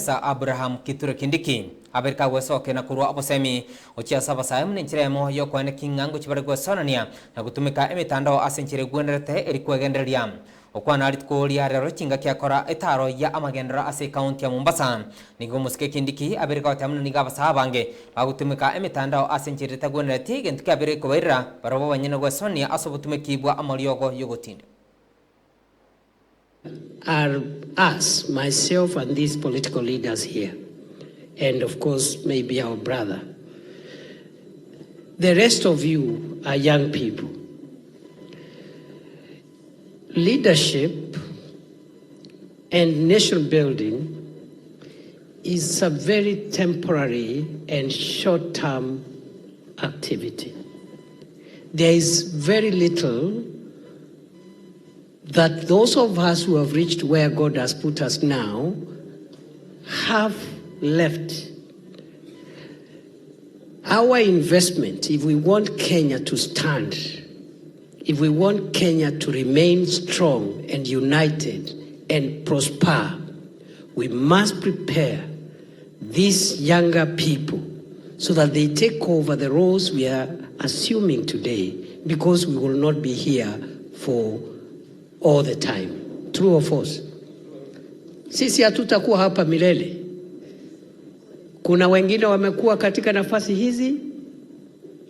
Professor Abraham Kithure Kindiki Amerika gwesoke na kurwa Abasae ochia Abasae mninchiremo yo kwene kingango chibare gwesonania na gutumika emitandao asenchire gwenderete eri kwegenderia okwana aritkuria rero chinga kyakora etaro ya amagendera ase county ya Mombasa nigo Omosike Kindiki Amerika otamna niga Abasae bange bagutumika emitandao asenchire tagwendereti gentuke abere kubaira barobo banyene gwesonia asobutumikibwa amariogo yogotinda are us, myself and these political leaders here, and of course maybe our brother. The rest of you are young people. Leadership and nation building is a very temporary and short-term activity. There is very little that those of us who have reached where God has put us now have left. Our investment, if we want Kenya to stand, if we want Kenya to remain strong and united and prosper, we must prepare these younger people so that they take over the roles we are assuming today, because we will not be here for all the time. True or false? Sisi hatutakuwa hapa milele. Kuna wengine wamekuwa katika nafasi hizi,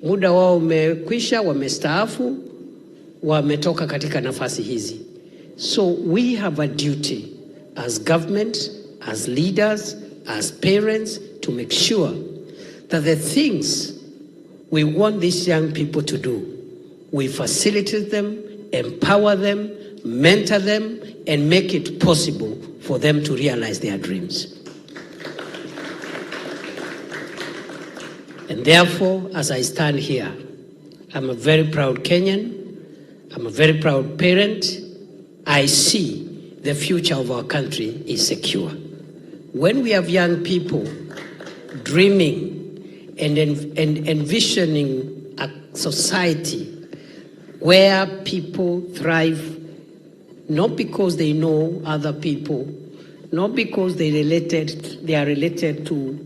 muda wao umekwisha, wamestaafu, wametoka katika nafasi hizi. So we have a duty as government, as leaders, as parents to make sure that the things we want these young people to do, we facilitate them, empower them, mentor them, and make it possible for them to realize their dreams. And therefore, as I stand here, I'm a very proud Kenyan, I'm a very proud parent. I see the future of our country is secure. When we have young people dreaming and envisioning a society where people thrive, not because they know other people, not because they are related to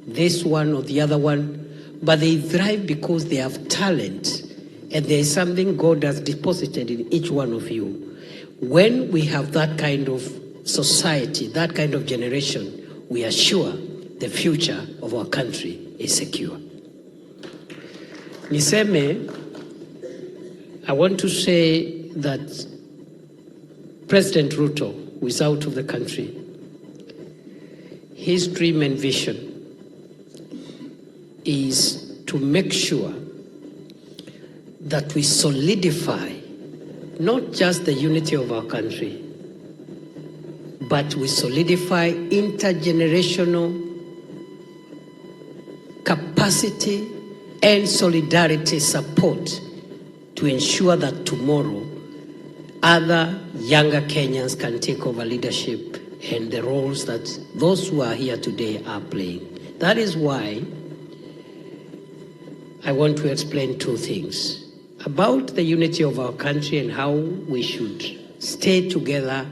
this one or the other one, but they thrive because they have talent and there is something God has deposited in each one of you. When we have that kind of society, that kind of generation, we are sure the future of our country is secure. Niseme, I want to say that President Ruto, who is out of the country, his dream and vision is to make sure that we solidify not just the unity of our country, but we solidify intergenerational capacity and solidarity support to ensure that tomorrow other younger Kenyans can take over leadership and the roles that those who are here today are playing. That is why I want to explain two things about the unity of our country and how we should stay together